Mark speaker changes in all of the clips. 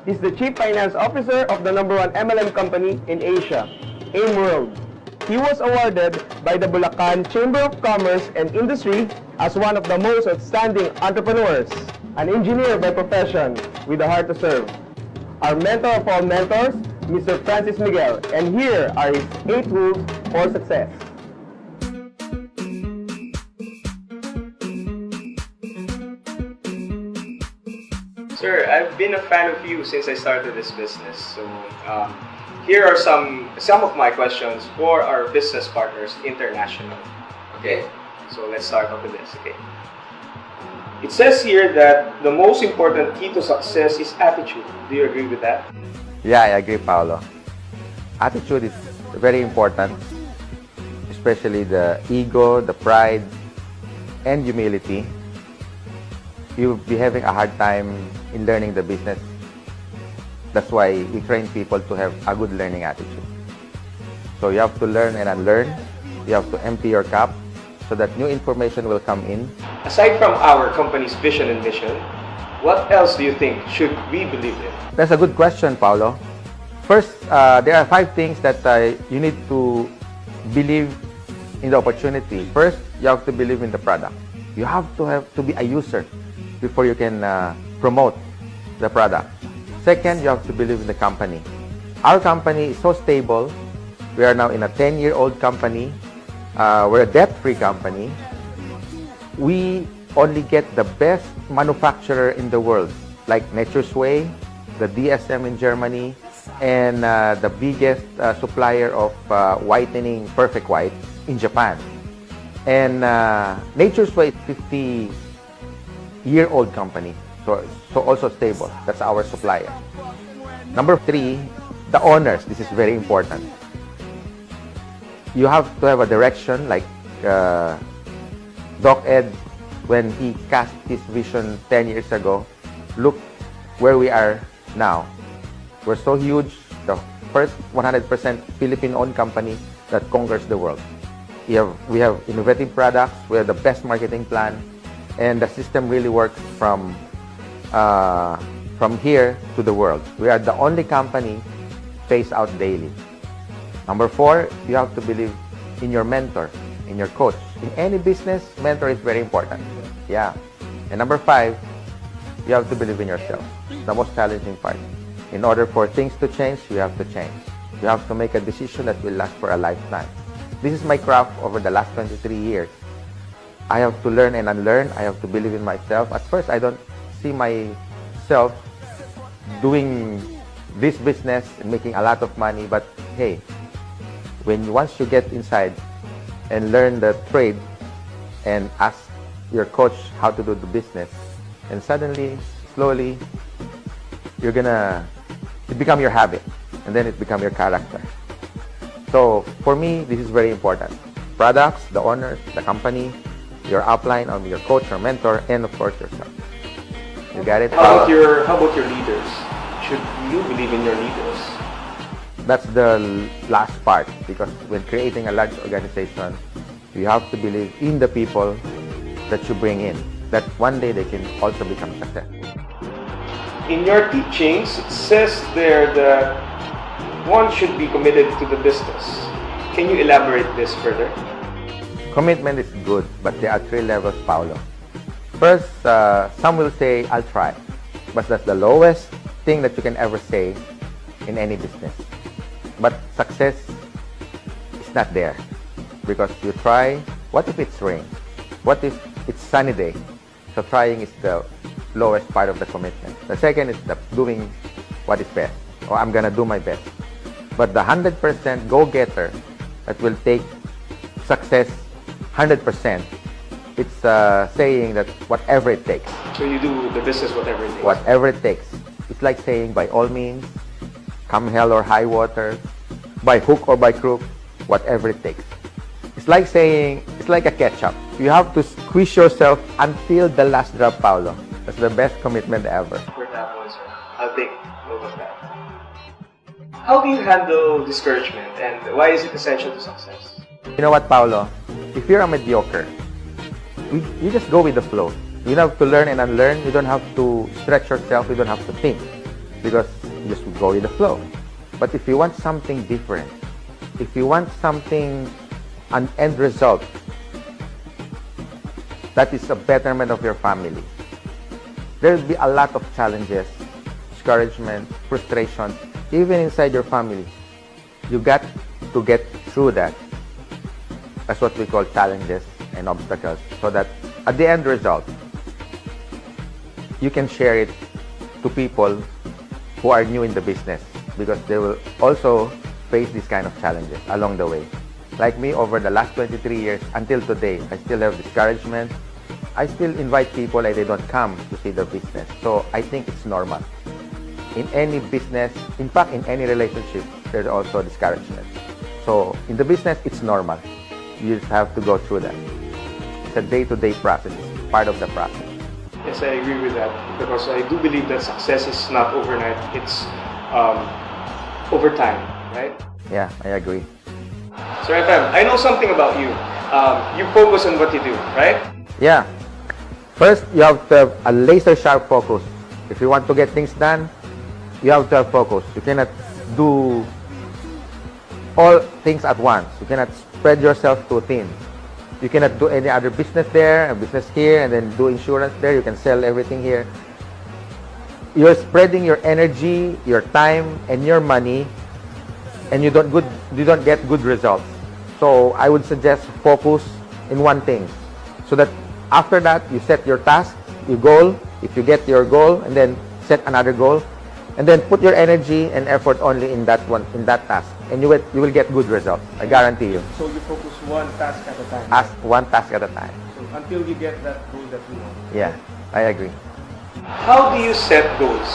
Speaker 1: He's the Chief Finance Officer of the #1 MLM company in Asia, AIM World. He was awarded by the Bulacan Chamber of Commerce and Industry as one of the most outstanding entrepreneurs, an engineer by profession with a heart to serve. Our mentor of all mentors, Mr. Francis Miguel, and here are his 8 rules for success.
Speaker 2: Sir, I've been a fan of you since I started this business. So here are some of my questions for our business partners internationally. Okay, so let's start off with this. Okay, it says here that the most important key to success is attitude. Do you agree with that?
Speaker 3: Yeah, I agree, Paolo. Attitude is very important, especially the ego, the pride, and humility. You'll be having a hard time in learning the business. That's why we train people to have a good learning attitude. So you have to learn and unlearn. You have to empty your cup so that new information will come in.
Speaker 2: Aside from our company's vision and mission, what else do you think should we believe in?
Speaker 3: That's a good question, Paolo. First, there are 5 things that you need to believe in the opportunity. First, you have to believe in the product. You have to be a user before you can promote the product. Second, you have to believe in the company. Our company is so stable. We are now in a 10-year-old company. We're a debt-free company. We only get the best manufacturer in the world, like Nature's Way, the DSM in Germany, and the biggest supplier of whitening Perfect White in Japan. And Nature's Way is 50-year-old company, so also stable. That's our supplier. Number 3, the owners. This is very important. You have to have a direction, like Doc Ed, when he cast his vision 10 years ago. Look where we are now. We're so huge, the first 100% Philippine-owned company that conquers the world. We have innovative products, we have the best marketing plan, and the system really works from here to the world. We are the only company pays out daily. Number 4, you have to believe in your mentor, in your coach. In any business, mentor is very important. Yeah. And number 5, you have to believe in yourself. The most challenging part. In order for things to change, you have to change. You have to make a decision that will last for a lifetime. This is my craft over the last 23 years. I have to learn and unlearn. I have to believe in myself. At first, I don't see myself doing this business and making a lot of money. But hey, once you get inside and learn the trade and ask your coach how to do the business, and suddenly, slowly, it become your habit, and then it become your character. So for me, this is very important. Products, the owners, the company, your upline, or your coach or mentor, and of course yourself. You got it?
Speaker 2: How about your leaders? Should you believe in your leaders?
Speaker 3: That's the last part, because when creating a large organization, you have to believe in the people that you bring in, that one day they can also become successful.
Speaker 2: In your teachings, it says there that one should be committed to the business. Can you elaborate this further?
Speaker 3: Commitment is good, but there are 3 levels, Paolo. First, some will say, I'll try. But that's the lowest thing that you can ever say in any business. But success is not there. Because you try, what if it's rain? What if it's sunny day? So trying is the lowest part of the commitment. The second is doing what is best, or I'm gonna do my best. But the 100% go-getter that will take success 100%, it's saying that whatever it takes.
Speaker 2: So you do the business whatever it takes?
Speaker 3: Whatever it takes. It's like saying, by all means, come hell or high water, by hook or by crook, whatever it takes. It's like saying, it's like a ketchup. You have to squeeze yourself until the last drop, Paolo. That's the best commitment ever.
Speaker 2: For that one, sir. I'll take note of that. How do you handle discouragement, and why is it essential to success?
Speaker 3: You know what, Paolo? If you're a mediocre, you just go with the flow. You don't have to learn and unlearn. You don't have to stretch yourself. You don't have to think. because you just go with the flow. But if you want something different, if you want something, an end result that is a betterment of your family, there will be a lot of challenges, discouragement, frustration, even inside your family. You got to get through that. That's what we call challenges and obstacles, so that at the end result, you can share it to people who are new in the business, because they will also face these kind of challenges along the way. Like me, over the last 23 years until today, I still have discouragement. I still invite people and they don't come to see the business. So I think it's normal. In any business, in fact, in any relationship, there's also discouragement. So in the business, it's normal. You just have to go through that. It's a day-to-day process. It's part of the process.
Speaker 2: Yes, I agree with that, because I do believe that success is not overnight. It's over time, right?
Speaker 3: Yeah, I agree.
Speaker 2: Sir FM, I know something about you. You focus on what you do, right?
Speaker 3: Yeah. First, you have to have a laser-sharp focus. If you want to get things done, you have to have focus. You cannot do all things at once. You cannot spread yourself too thin. You cannot do any other business there, a business here, and then do insurance there. You can sell everything here. You're spreading your energy, your time, and your money, and you don't get good results. So I would suggest focus in one thing, so that after that you set your task, your goal. If you get your goal, and then set another goal, and then put your energy and effort only in that one, in that task, and you will get good results. I guarantee you.
Speaker 2: So you focus one task at a time.
Speaker 3: One task at a time.
Speaker 2: So until you get that goal that you want.
Speaker 3: Yeah, I agree.
Speaker 2: How do you set goals?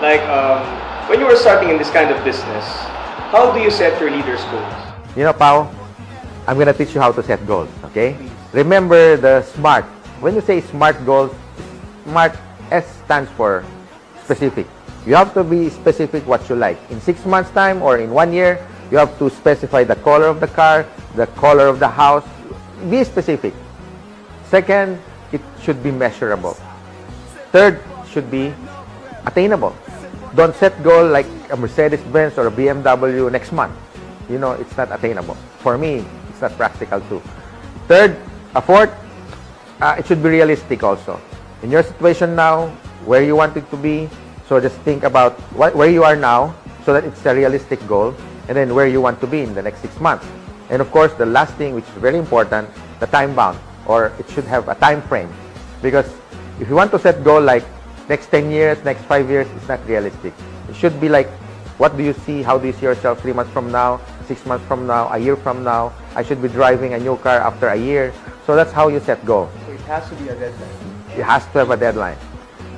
Speaker 2: Like when you were starting in this kind of business, how do you set your leaders' goals?
Speaker 3: You know, Pao, I'm gonna teach you how to set goals. Okay? Remember the SMART. When you say SMART goals, SMART, S stands for specific. You have to be specific what you like. In 6 months' time or in 1 year, you have to specify the color of the car, the color of the house. Be specific. Second, it should be measurable. Third, should be attainable. Don't set goal like a Mercedes-Benz or a BMW next month. You know, it's not attainable. For me, it's not practical too. Fourth, it should be realistic also. In your situation now, where you want it to be, so just think about where you are now, so that it's a realistic goal, and then where you want to be in the next 6 months. And of course, the last thing, which is very important, the time bound, or it should have a time frame. Because if you want to set goal like next 10 years, next 5 years, it's not realistic. It should be like, what do you see? How do you see yourself 3 months from now, 6 months from now, a year from now? I should be driving a new car after a year. So that's how you set goal.
Speaker 2: So it has to be a deadline.
Speaker 3: It has to have a deadline.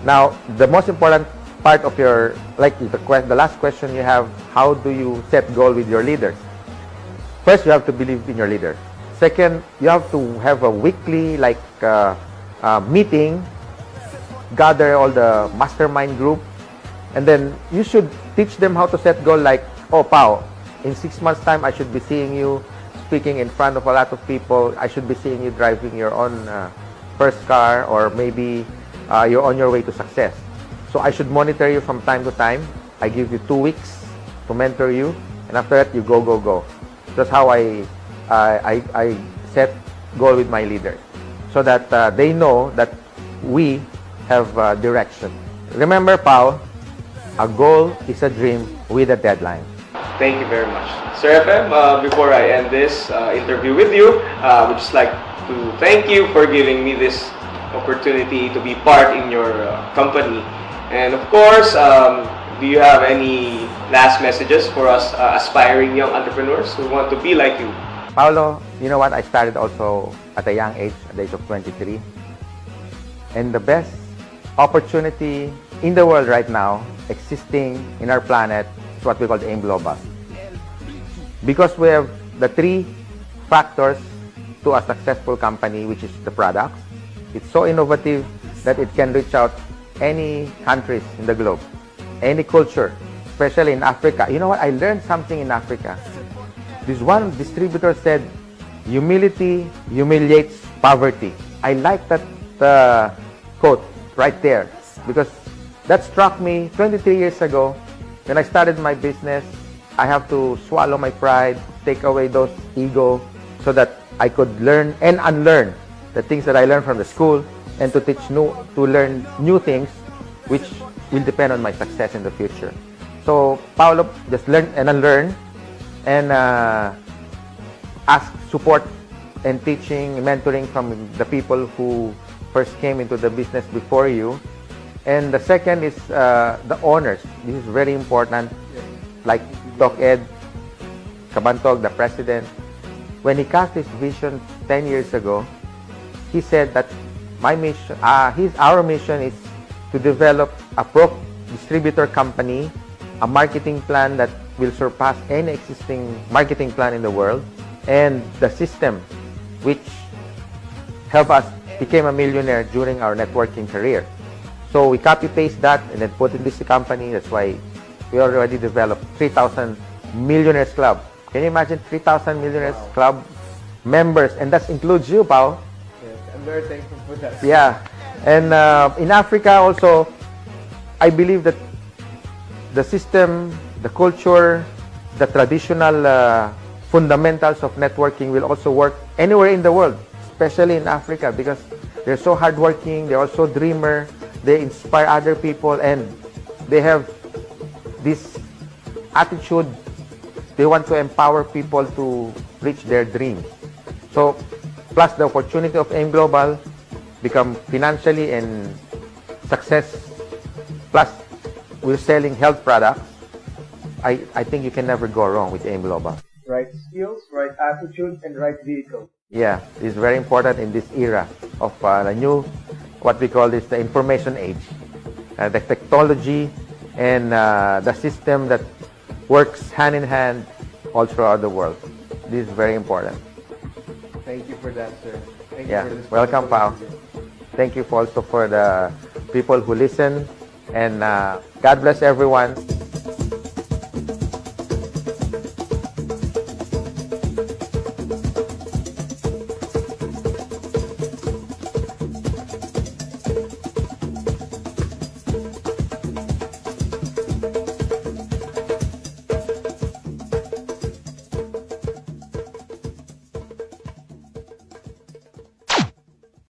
Speaker 3: Now, the most important part of your, like the last question you have, how do you set goal with your leaders? First, you have to believe in your leader. Second, you have to have a weekly meeting, gather all the mastermind group, and then you should teach them how to set goal like, oh, Pao, in 6 months' time, I should be seeing you speaking in front of a lot of people. I should be seeing you driving your own first car, or maybe you're on your way to success. So I should monitor you from time to time. I give you 2 weeks to mentor you, and after that, you go. That's how I set goal with my leaders, so that they know that we have direction. Remember, Pao, a goal is a dream with a deadline.
Speaker 2: Thank you very much. Sir FM, before I end this interview with you, I would just like to thank you for giving me this opportunity to be part in your company. And of course, do you have any last messages for us aspiring young entrepreneurs who want to be like you?
Speaker 3: Paolo, you know what? I started also at a young age, at the age of 23. And the best opportunity in the world right now, existing in our planet, is what we call the AIM Global. Because we have the 3 factors to a successful company, which is the products. It's so innovative that it can reach out any countries in the globe, any culture, especially in Africa. You know what? I learned something in Africa. This one distributor said, humility humiliates poverty. I like that quote right there, because that struck me 23 years ago when I started my business. I have to swallow my pride, take away those ego so that I could learn and unlearn the things that I learned from the school and to learn new things which will depend on my success in the future. So Paulo just learn and unlearn and ask support and teaching, mentoring from the people who first came into the business before you. And the second is the owners. This is very important. Like Doc Ed Cabantog, the president, when he cast his vision 10 years ago, he said that our mission is to develop a pro distributor company, a marketing plan that will surpass any existing marketing plan in the world, and the system which helped us become a millionaire during our networking career. So we copy-paste that and then put in this company. That's why we already developed 3,000 Millionaires Club. Can you imagine 3,000 Millionaires Club members? And that includes you, Pao.
Speaker 1: Yes, I'm very thankful for that.
Speaker 3: Yeah. And in Africa also, I believe that the system, the culture, the traditional fundamentals of networking will also work anywhere in the world, especially in Africa, because they're so hardworking, they're also dreamer, they inspire other people, and they have this attitude. They want to empower people to reach their dreams. So, plus the opportunity of AIM Global, become financially and success, plus we're selling health products. I think you can never go wrong with AIM Global.
Speaker 1: Right skills, right attitude, and right vehicle.
Speaker 3: Yeah, it's very important in this era of the new, what we call this, the information age. The technology and the system that works hand in hand all throughout the world. This is very important.
Speaker 1: Thank you for that, sir. Thank
Speaker 3: Yeah,
Speaker 1: you for this
Speaker 3: welcome, Pao.
Speaker 1: wonderful interview.
Speaker 3: Thank you also for the people who listen, and God bless everyone.